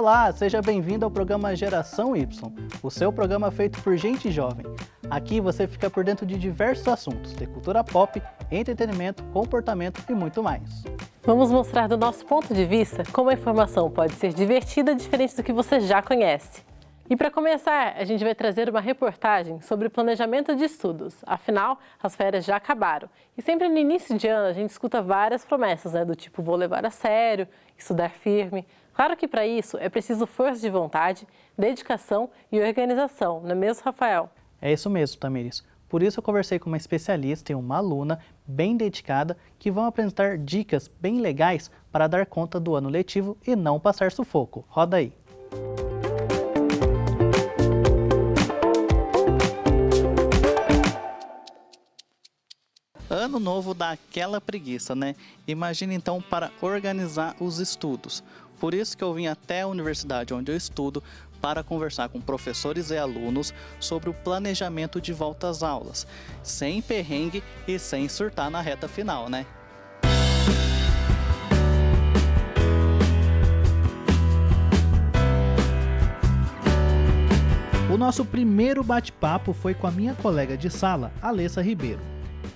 Olá, seja bem-vindo ao programa Geração Y, o seu programa feito por gente jovem. Aqui você fica por dentro de diversos assuntos, de cultura pop, entretenimento, comportamento e muito mais. Vamos mostrar do nosso ponto de vista como a informação pode ser divertida, diferente do que você já conhece. E para começar, a gente vai trazer uma reportagem sobre planejamento de estudos. Afinal, as férias já acabaram. E sempre no início de ano a gente escuta várias promessas, do tipo vou levar a sério, estudar firme. Claro que para isso é preciso força de vontade, dedicação e organização, não é mesmo, Rafael? É isso mesmo, Tamires. Por isso eu conversei com uma especialista e uma aluna bem dedicada que vão apresentar dicas bem legais para dar conta do ano letivo e não passar sufoco. Roda aí! Ano novo dá aquela preguiça, né? Imagina então para organizar os estudos. Por isso que eu vim até a universidade onde eu estudo para conversar com professores e alunos sobre o planejamento de volta às aulas, sem perrengue e sem surtar na reta final, né? O nosso primeiro bate-papo foi com a minha colega de sala, Alessa Ribeiro.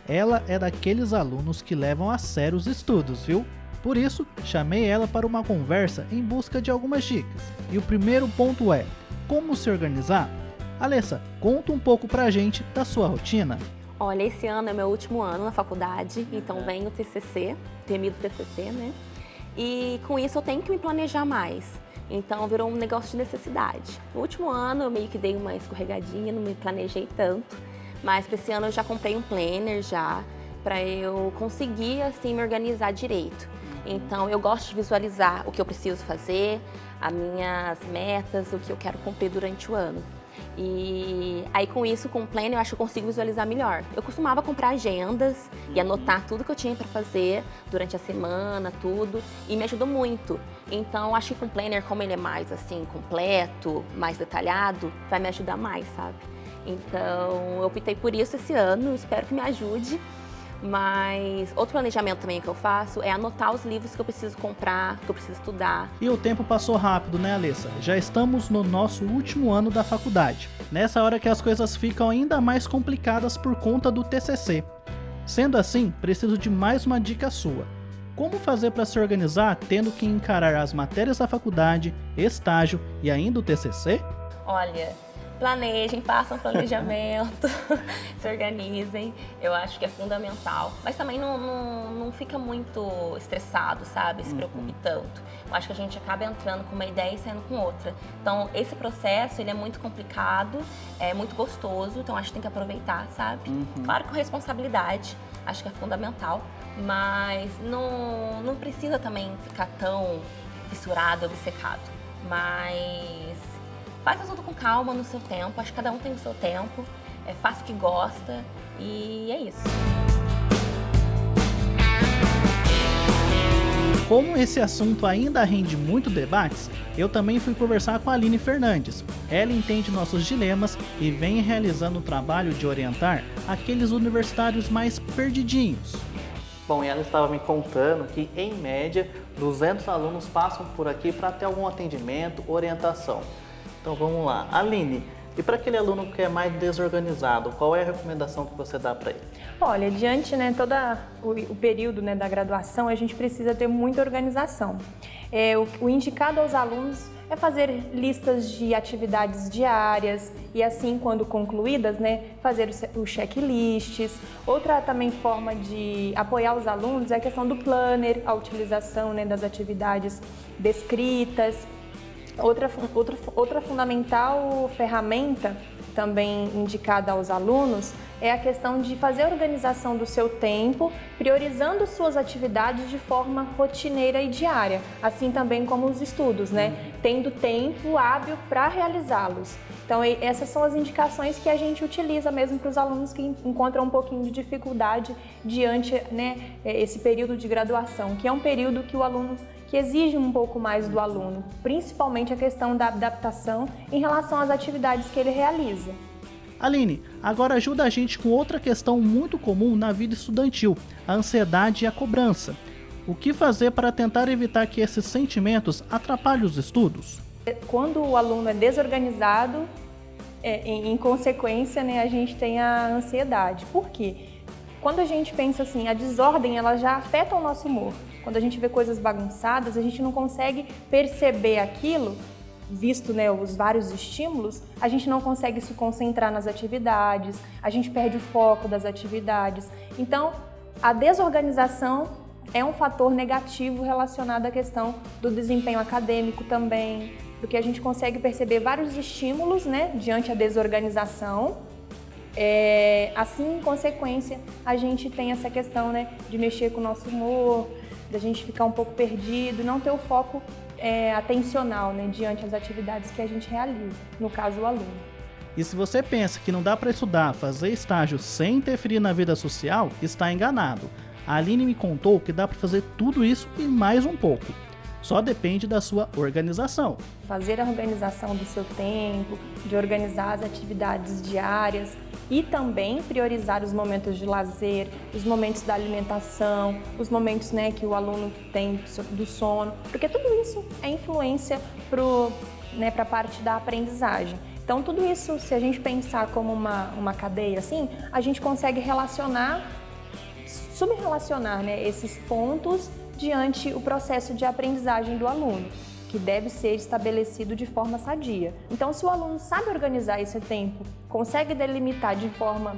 Ela é daqueles alunos que levam a sério os estudos, viu? Por isso, chamei ela para uma conversa em busca de algumas dicas. E o primeiro ponto é, como se organizar? Alessa, conta um pouco pra gente da sua rotina. Olha, esse ano é meu último ano na faculdade, então vem o TCC, temido TCC, né? E com isso eu tenho que me planejar mais. Então virou um negócio de necessidade. No último ano eu meio que dei uma escorregadinha, não me planejei tanto. Mas para esse ano eu já comprei um planner para eu conseguir assim me organizar direito. Então eu gosto de visualizar o que eu preciso fazer, as minhas metas, o que eu quero cumprir durante o ano. E aí com isso, com o planner, eu acho que eu consigo visualizar melhor. Eu costumava comprar agendas e anotar tudo que eu tinha para fazer durante a semana, tudo, e me ajudou muito. Então acho que com o planner, como ele é mais assim completo, mais detalhado, vai me ajudar mais, sabe? Então, eu optei por isso esse ano, espero que me ajude. Mas outro planejamento também que eu faço é anotar os livros que eu preciso comprar, que eu preciso estudar. E o tempo passou rápido, né, Alessa? Já estamos no nosso último ano da faculdade. Nessa hora que as coisas ficam ainda mais complicadas por conta do TCC. Sendo assim, preciso de mais uma dica sua. Como fazer para se organizar tendo que encarar as matérias da faculdade, estágio e ainda o TCC? Olha, planejem, façam planejamento, se organizem, eu acho que é fundamental. Mas também não fica muito estressado, sabe? Se preocupe tanto. Eu acho que a gente acaba entrando com uma ideia e saindo com outra. Então, esse processo, ele é muito complicado, é muito gostoso, então acho que tem que aproveitar, sabe? Claro, com responsabilidade, acho que é fundamental, mas não precisa também ficar tão fissurado, obcecado. Mas faça tudo com calma, no seu tempo. Acho que cada um tem o seu tempo. Faça o que gosta e é isso. Como esse assunto ainda rende muito debates, eu também fui conversar com a Aline Fernandes. Ela entende nossos dilemas e vem realizando o trabalho de orientar aqueles universitários mais perdidinhos. Bom, e ela estava me contando que, em média, 200 alunos passam por aqui para ter algum atendimento, orientação. Então vamos lá. Aline, e para aquele aluno que é mais desorganizado, qual é a recomendação que você dá para ele? Olha, diante todo o período da graduação, a gente precisa ter muita organização. O indicado aos alunos é fazer listas de atividades diárias e assim, quando concluídas, fazer os checklists. Outra também forma de apoiar os alunos é a questão do planner, a utilização das atividades descritas. Outra fundamental ferramenta, também indicada aos alunos, é a questão de fazer a organização do seu tempo, priorizando suas atividades de forma rotineira e diária, assim também como os estudos, tendo tempo hábil para realizá-los. Então, essas são as indicações que a gente utiliza mesmo para os alunos que encontram um pouquinho de dificuldade diante esse período de graduação, que é um período que o aluno que exige um pouco mais do aluno, principalmente a questão da adaptação em relação às atividades que ele realiza. Aline, agora ajuda a gente com outra questão muito comum na vida estudantil, a ansiedade e a cobrança. O que fazer para tentar evitar que esses sentimentos atrapalhem os estudos? Quando o aluno é desorganizado, em consequência, né, a gente tem a ansiedade. Por quê? Quando a gente pensa assim, a desordem ela já afeta o nosso humor. Quando a gente vê coisas bagunçadas, a gente não consegue perceber aquilo, visto, né, os vários estímulos, a gente não consegue se concentrar nas atividades, a gente perde o foco das atividades. Então, a desorganização é um fator negativo relacionado à questão do desempenho acadêmico também, porque a gente consegue perceber vários estímulos, né, diante da desorganização. Assim, em consequência, a gente tem essa questão, né, de mexer com o nosso humor, da gente ficar um pouco perdido, não ter o foco atencional, né, diante das atividades que a gente realiza, no caso o aluno. E se você pensa que não dá para estudar, fazer estágio sem interferir na vida social, está enganado. A Aline me contou que dá para fazer tudo isso e mais um pouco. Só depende da sua organização. Fazer a organização do seu tempo, de organizar as atividades diárias e também priorizar os momentos de lazer, os momentos da alimentação, os momentos, né, que o aluno tem do sono, porque tudo isso é influência para a parte da aprendizagem. Então, tudo isso, se a gente pensar como uma cadeia assim, a gente consegue subrelacionar, né, esses pontos diante o processo de aprendizagem do aluno, que deve ser estabelecido de forma sadia. Então, se o aluno sabe organizar esse tempo, consegue delimitar de forma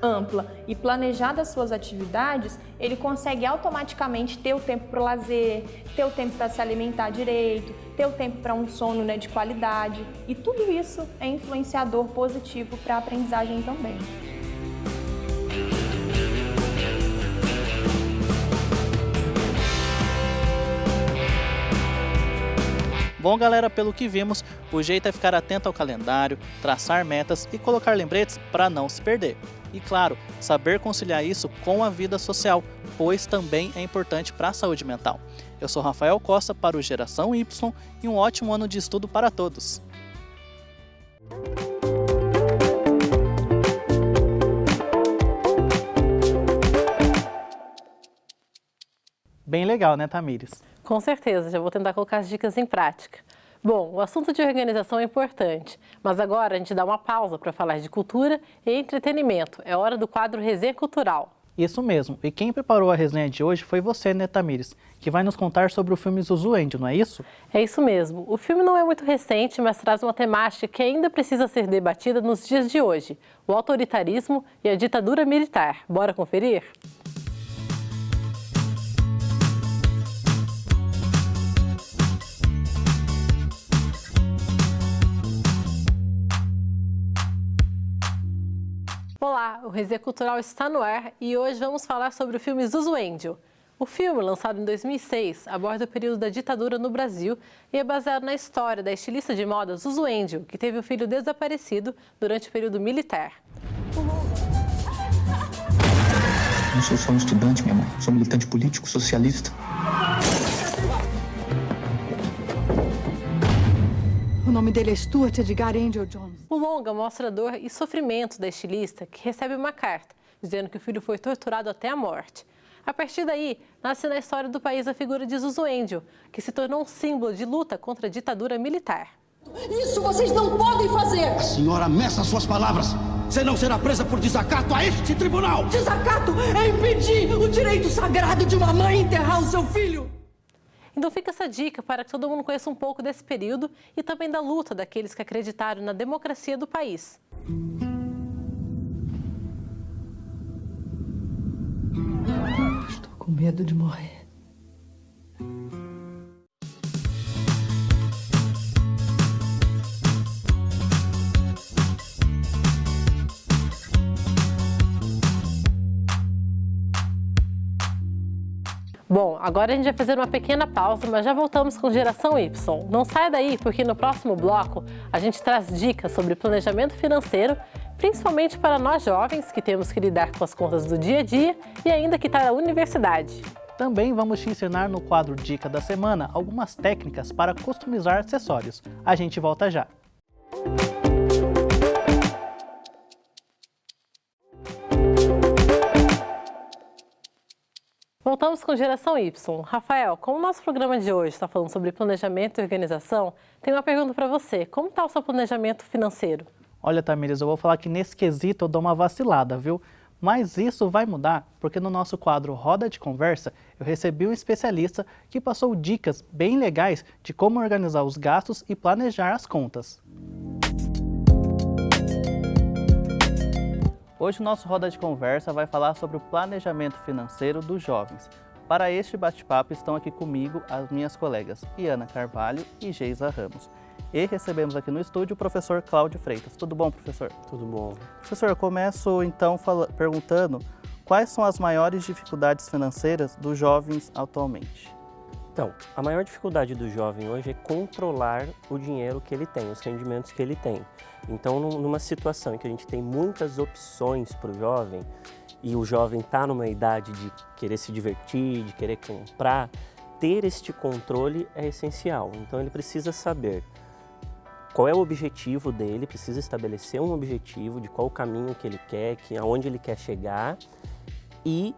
ampla e planejar das suas atividades, ele consegue automaticamente ter o tempo para o lazer, ter o tempo para se alimentar direito, ter o tempo para um sono, né, de qualidade. E tudo isso é influenciador positivo para a aprendizagem também. Bom, galera, pelo que vimos, o jeito é ficar atento ao calendário, traçar metas e colocar lembretes para não se perder. E claro, saber conciliar isso com a vida social, pois também é importante para a saúde mental. Eu sou Rafael Costa para o Geração Y e um ótimo ano de estudo para todos! Bem legal, né, Tamires? Com certeza, já vou tentar colocar as dicas em prática. Bom, o assunto de organização é importante, mas agora a gente dá uma pausa para falar de cultura e entretenimento. É hora do quadro Resenha Cultural. Isso mesmo, e quem preparou a resenha de hoje foi você, né, Tamires, que vai nos contar sobre o filme Zuzuêndio, não é isso? É isso mesmo. O filme não é muito recente, mas traz uma temática que ainda precisa ser debatida nos dias de hoje: o autoritarismo e a ditadura militar. Bora conferir? Olá, o Resenha Cultural está no ar e hoje vamos falar sobre o filme Zuzuêndio. O filme, lançado em 2006, aborda o período da ditadura no Brasil e é baseado na história da estilista de moda Zuzuêndio, que teve o filho desaparecido durante o período militar. Não sou só um estudante, minha mãe. Sou militante político, socialista. O nome dele é Stuart Edgar Angel Jones. O longa mostra a dor e sofrimento da estilista, que recebe uma carta dizendo que o filho foi torturado até a morte. A partir daí, nasce na história do país a figura de Zuzuêndio, que se tornou um símbolo de luta contra a ditadura militar. Isso vocês não podem fazer! A senhora meça suas palavras, senão será presa por desacato a este tribunal! Desacato é impedir o direito sagrado de uma mãe enterrar o seu filho! Então fica essa dica para que todo mundo conheça um pouco desse período e também da luta daqueles que acreditaram na democracia do país. Estou com medo de morrer. Bom, agora a gente vai fazer uma pequena pausa, mas já voltamos com Geração Y. Não saia daí, porque no próximo bloco a gente traz dicas sobre planejamento financeiro, principalmente para nós jovens que temos que lidar com as contas do dia a dia e ainda que está na universidade. Também vamos te ensinar no quadro Dica da Semana algumas técnicas para customizar acessórios. A gente volta já! Voltamos com Geração Y. Rafael, como o nosso programa de hoje está falando sobre planejamento e organização, tem uma pergunta para você. Como está o seu planejamento financeiro? Olha, Tamires, eu vou falar que nesse quesito eu dou uma vacilada, viu? Mas isso vai mudar porque no nosso quadro Roda de Conversa eu recebi um especialista que passou dicas bem legais de como organizar os gastos e planejar as contas. Hoje o nosso Roda de Conversa vai falar sobre o planejamento financeiro dos jovens. Para este bate-papo estão aqui comigo as minhas colegas Iana Carvalho e Geisa Ramos. E recebemos aqui no estúdio o professor Cláudio Freitas. Tudo bom, professor? Tudo bom. Professor, eu começo então perguntando quais são as maiores dificuldades financeiras dos jovens atualmente? Então, a maior dificuldade do jovem hoje é controlar o dinheiro que ele tem, os rendimentos que ele tem. Então, numa situação em que a gente tem muitas opções para o jovem, e o jovem está numa idade de querer se divertir, de querer comprar, ter este controle é essencial. Então, ele precisa saber qual é o objetivo dele, precisa estabelecer um objetivo de qual o caminho que ele quer, aonde ele quer chegar e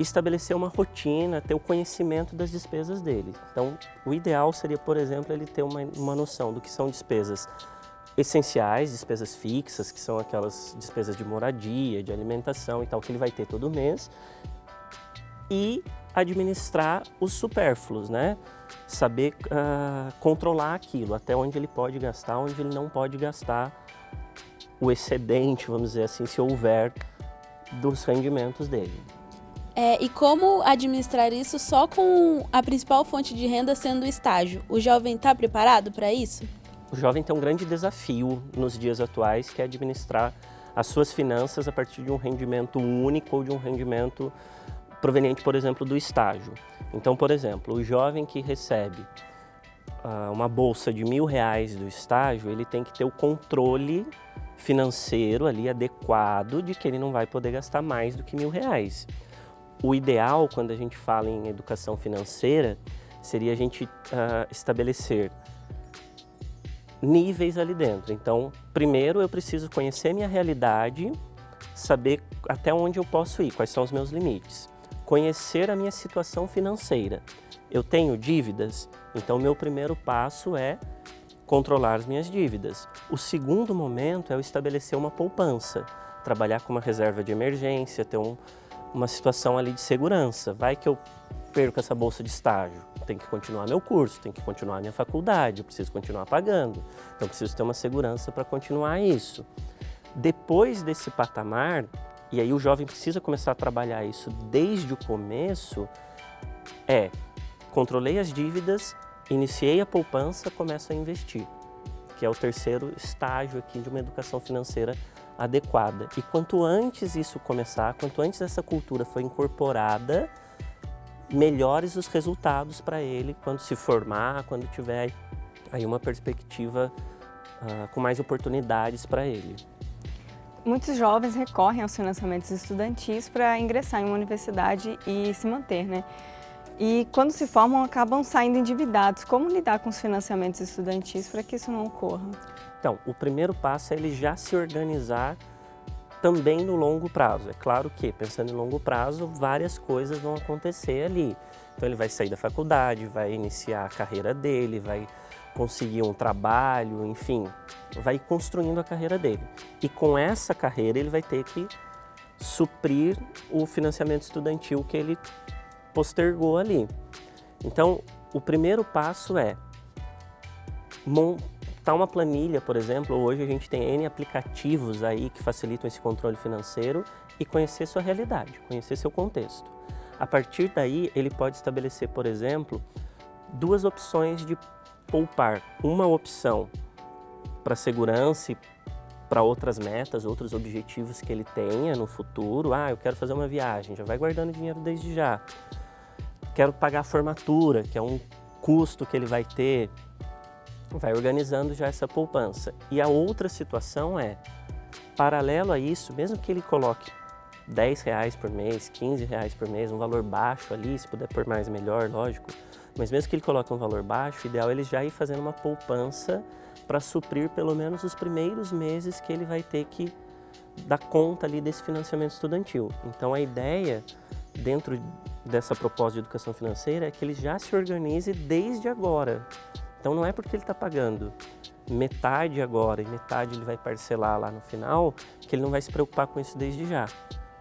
estabelecer uma rotina, ter o conhecimento das despesas dele. Então, o ideal seria, por exemplo, ele ter uma noção do que são despesas essenciais, despesas fixas, que são aquelas despesas de moradia, de alimentação e tal, que ele vai ter todo mês, e administrar os supérfluos, né? Saber controlar aquilo, até onde ele pode gastar, onde ele não pode gastar o excedente, vamos dizer assim, se houver, dos rendimentos dele. E como administrar isso só com a principal fonte de renda sendo o estágio? O jovem está preparado para isso? O jovem tem um grande desafio nos dias atuais, que é administrar as suas finanças a partir de um rendimento único ou de um rendimento proveniente, por exemplo, do estágio. Então, por exemplo, o jovem que recebe uma bolsa de R$1.000 do estágio, ele tem que ter o controle financeiro ali adequado de que ele não vai poder gastar mais do que R$1.000. O ideal, quando a gente fala em educação financeira, seria a gente estabelecer níveis ali dentro. Então, primeiro eu preciso conhecer minha realidade, saber até onde eu posso ir, quais são os meus limites. Conhecer a minha situação financeira. Eu tenho dívidas? Então, meu primeiro passo é controlar as minhas dívidas. O segundo momento é eu estabelecer uma poupança, trabalhar com uma reserva de emergência, ter uma situação ali de segurança. Vai que eu perco essa bolsa de estágio, tem que continuar meu curso, tem que continuar minha faculdade, eu preciso continuar pagando, então preciso ter uma segurança para continuar isso. Depois desse patamar, e aí o jovem precisa começar a trabalhar isso desde o começo, controlei as dívidas, iniciei a poupança, começo a investir, que é o terceiro estágio aqui de uma educação financeira adequada. E quanto antes isso começar, quanto antes essa cultura for incorporada, melhores os resultados para ele quando se formar, quando tiver aí uma perspectiva com mais oportunidades para ele. Muitos jovens recorrem aos financiamentos estudantis para ingressar em uma universidade e se manter, né? E quando se formam, acabam saindo endividados. Como lidar com os financiamentos estudantis para que isso não ocorra? Então, o primeiro passo é ele já se organizar também no longo prazo. É claro que, pensando em longo prazo, várias coisas vão acontecer ali. Então, ele vai sair da faculdade, vai iniciar a carreira dele, vai conseguir um trabalho, enfim, vai construindo a carreira dele. E com essa carreira, ele vai ter que suprir o financiamento estudantil que ele postergou ali. Então, o primeiro passo é montar uma planilha, por exemplo. Hoje a gente tem N aplicativos aí que facilitam esse controle financeiro e conhecer sua realidade, conhecer seu contexto. A partir daí, ele pode estabelecer, por exemplo, duas opções de poupar. Uma opção para segurança e para outras metas, outros objetivos que ele tenha no futuro. Eu quero fazer uma viagem, já vai guardando dinheiro desde já. Quero pagar a formatura, que é um custo que ele vai ter, vai organizando já essa poupança. E a outra situação é, paralelo a isso, mesmo que ele coloque R$10 por mês, R$15 por mês, um valor baixo ali, se puder pôr mais melhor, lógico, mas mesmo que ele coloque um valor baixo, o ideal é ele já ir fazendo uma poupança para suprir pelo menos os primeiros meses que ele vai ter que dar conta ali desse financiamento estudantil. Então a ideia, dentro dessa proposta de educação financeira é que ele já se organize desde agora. Então não é porque ele está pagando metade agora e metade ele vai parcelar lá no final, que ele não vai se preocupar com isso desde já.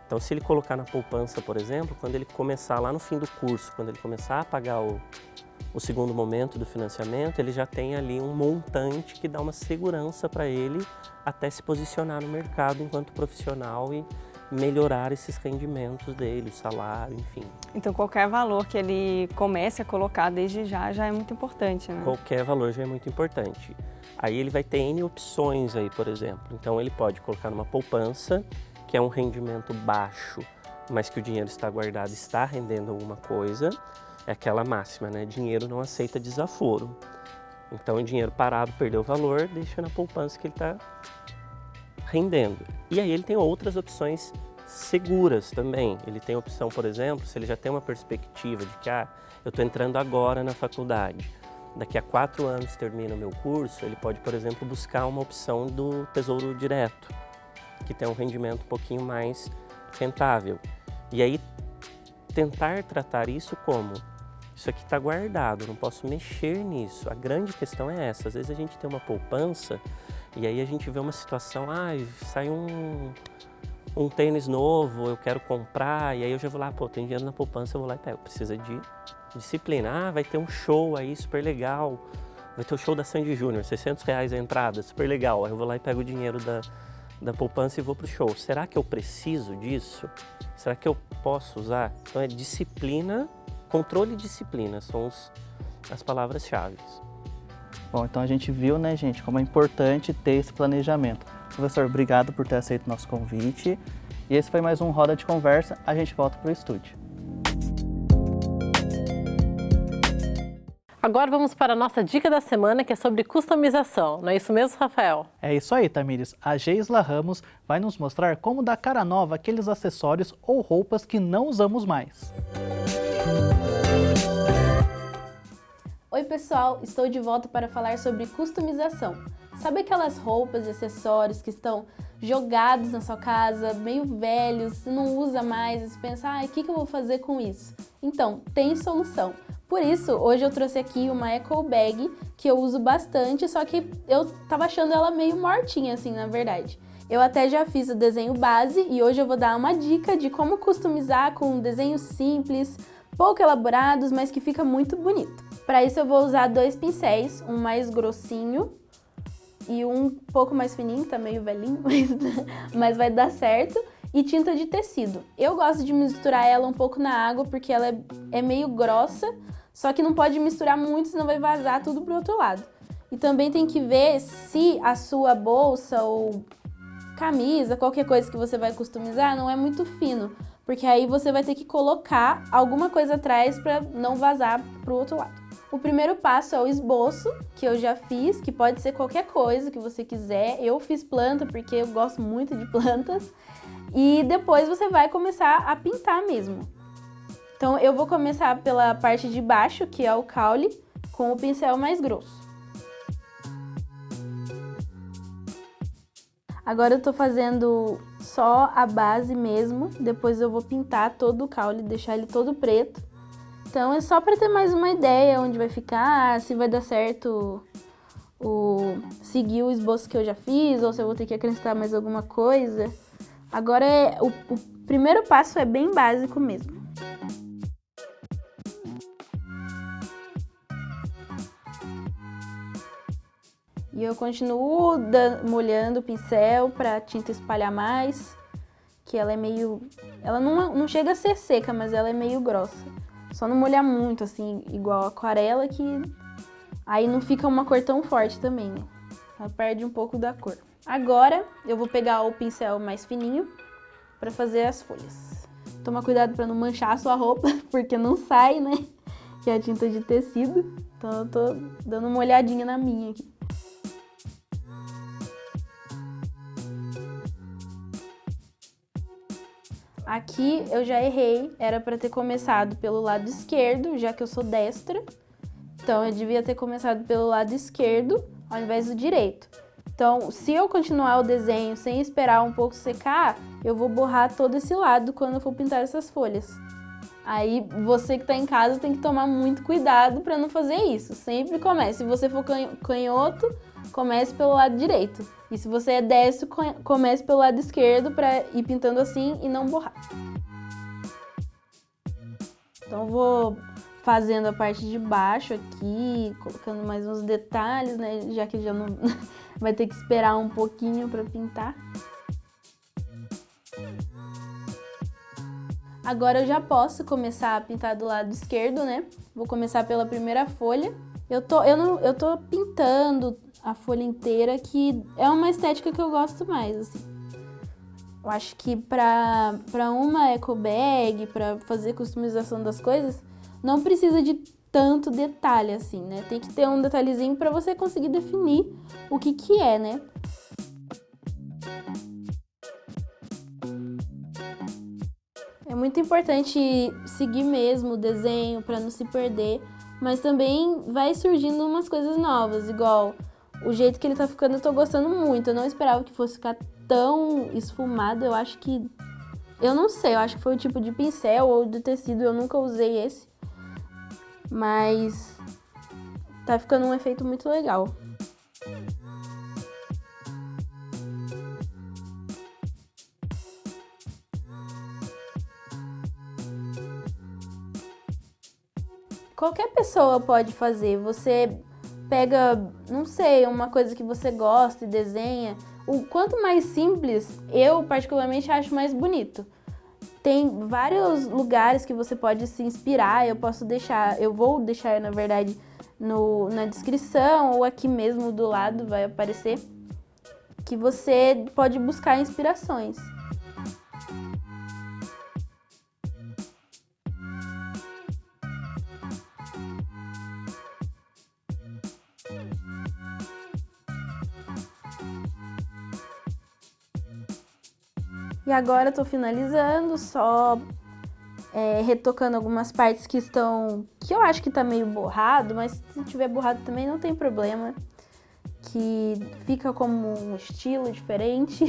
Então se ele colocar na poupança, por exemplo, quando ele começar lá no fim do curso, quando ele começar a pagar o segundo momento do financiamento, ele já tem ali um montante que dá uma segurança para ele até se posicionar no mercado enquanto profissional e melhorar esses rendimentos dele, o salário, enfim. Então qualquer valor que ele comece a colocar desde já é muito importante, né? Qualquer valor já é muito importante. Aí ele vai ter N opções aí, por exemplo. Então ele pode colocar numa poupança, que é um rendimento baixo, mas que o dinheiro está guardado, está rendendo alguma coisa. É aquela máxima, né? Dinheiro não aceita desaforo. Então o dinheiro parado perdeu valor, deixa na poupança que ele está rendendo. E aí ele tem outras opções seguras também. Ele tem a opção, por exemplo, se ele já tem uma perspectiva de que eu estou entrando agora na faculdade, daqui a 4 anos termina o meu curso, ele pode, por exemplo, buscar uma opção do Tesouro Direto, que tem um rendimento um pouquinho mais rentável. E aí tentar tratar isso como: isso aqui está guardado, não posso mexer nisso. A grande questão é essa. Às vezes a gente tem uma poupança e aí a gente vê uma situação, saiu um tênis novo, eu quero comprar, e aí eu já vou lá, tem dinheiro na poupança, eu vou lá e pego. Precisa de disciplina. Vai ter um show aí super legal, vai ter o show da Sandy Júnior, R$600 a entrada, super legal. Aí eu vou lá e pego o dinheiro da poupança e vou pro show. Será que eu preciso disso? Será que eu posso usar? Então é disciplina, controle e disciplina são as palavras-chave. Bom, então a gente viu, né, gente, como é importante ter esse planejamento. Professor, obrigado por ter aceito o nosso convite. E esse foi mais um Roda de Conversa. A gente volta pro estúdio. Agora vamos para a nossa dica da semana, que é sobre customização. Não é isso mesmo, Rafael? É isso aí, Tamires. A Geisla Ramos vai nos mostrar como dar cara nova àqueles acessórios ou roupas que não usamos mais. Oi pessoal, estou de volta para falar sobre customização. Sabe aquelas roupas e acessórios que estão jogados na sua casa, meio velhos, você não usa mais, você pensa, o que eu vou fazer com isso? Então, tem solução. Por isso, hoje eu trouxe aqui uma eco bag que eu uso bastante, só que eu tava achando ela meio mortinha assim, na verdade. Eu até já fiz o desenho base e hoje eu vou dar uma dica de como customizar com desenhos simples, pouco elaborados, mas que fica muito bonito. Para isso eu vou usar 2 pincéis, um mais grossinho e um pouco mais fininho, tá meio velhinho, mas vai dar certo. E tinta de tecido. Eu gosto de misturar ela um pouco na água porque ela é meio grossa, só que não pode misturar muito, senão vai vazar tudo pro outro lado. E também tem que ver se a sua bolsa ou camisa, qualquer coisa que você vai customizar, não é muito fino, porque aí você vai ter que colocar alguma coisa atrás para não vazar pro outro lado. O primeiro passo é o esboço, que eu já fiz, que pode ser qualquer coisa que você quiser. Eu fiz planta porque eu gosto muito de plantas. E depois você vai começar a pintar mesmo. Então eu vou começar pela parte de baixo, que é o caule, com o pincel mais grosso. Agora eu tô fazendo só a base mesmo, depois eu vou pintar todo o caule, deixar ele todo preto. Então é só para ter mais uma ideia onde vai ficar, se vai dar certo seguir o esboço que eu já fiz, ou se eu vou ter que acrescentar mais alguma coisa. Agora o primeiro passo é bem básico mesmo. E eu continuo molhando o pincel para a tinta espalhar mais, que ela é meio... Ela não chega a ser seca, mas ela é meio grossa. Só não molhar muito, assim, igual a aquarela, que aí não fica uma cor tão forte também, né? Ela perde um pouco da cor. Agora eu vou pegar o pincel mais fininho para fazer as folhas. Toma cuidado para não manchar a sua roupa, porque não sai, né? Que é a tinta de tecido. Então eu tô dando uma olhadinha na minha aqui. Aqui eu já errei, era para ter começado pelo lado esquerdo, já que eu sou destra. Então eu devia ter começado pelo lado esquerdo, ao invés do direito. Então, se eu continuar o desenho sem esperar um pouco secar, eu vou borrar todo esse lado quando eu for pintar essas folhas. Aí você que está em casa tem que tomar muito cuidado para não fazer isso. Sempre comece. Se você for canhoto, comece pelo lado direito. E se você é destro, comece pelo lado esquerdo para ir pintando assim e não borrar. Então vou fazendo a parte de baixo aqui, colocando mais uns detalhes, né? Já que já não vai ter que esperar um pouquinho para pintar. Agora eu já posso começar a pintar do lado esquerdo, né? Vou começar pela primeira folha. Eu tô pintando a folha inteira, que é uma estética que eu gosto mais, assim. Eu acho que pra uma eco bag, pra fazer customização das coisas, não precisa de tanto detalhe, assim, né? Tem que ter um detalhezinho pra você conseguir definir o que é, né? É muito importante seguir mesmo o desenho para não se perder, mas também vai surgindo umas coisas novas, igual o jeito que ele tá ficando eu tô gostando muito. Eu não esperava que fosse ficar tão esfumado, eu acho que... Eu não sei, eu acho que foi o tipo de pincel ou de tecido, eu nunca usei esse. Mas tá ficando um efeito muito legal. Qualquer pessoa pode fazer. Você pega, não sei, uma coisa que você gosta e desenha. O quanto mais simples, eu particularmente acho mais bonito. Tem vários lugares que você pode se inspirar. Eu vou deixar, na verdade, na descrição ou aqui mesmo do lado vai aparecer, que você pode buscar inspirações. E agora eu tô finalizando, só retocando algumas partes que eu acho que tá meio borrado, mas se tiver borrado também não tem problema, que fica como um estilo diferente.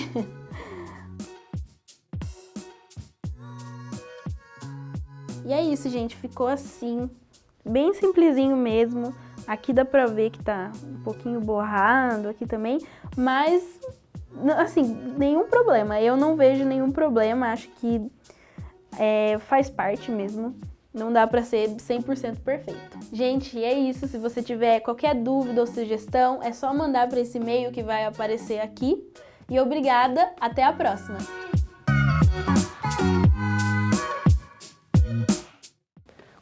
E é isso, gente, ficou assim, bem simplesinho mesmo. Aqui dá pra ver que tá um pouquinho borrado, aqui também, mas... assim, nenhum problema. Eu não vejo nenhum problema, acho que faz parte mesmo. Não dá pra ser 100% perfeito. Gente, é isso. Se você tiver qualquer dúvida ou sugestão, é só mandar para esse e-mail que vai aparecer aqui. E obrigada, até a próxima!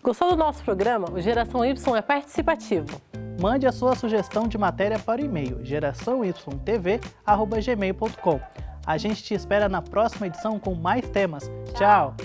Gostou do nosso programa? O Geração Y é participativo. Mande a sua sugestão de matéria para o e-mail geraçãoytv@gmail.com. A gente te espera na próxima edição com mais temas. Tchau!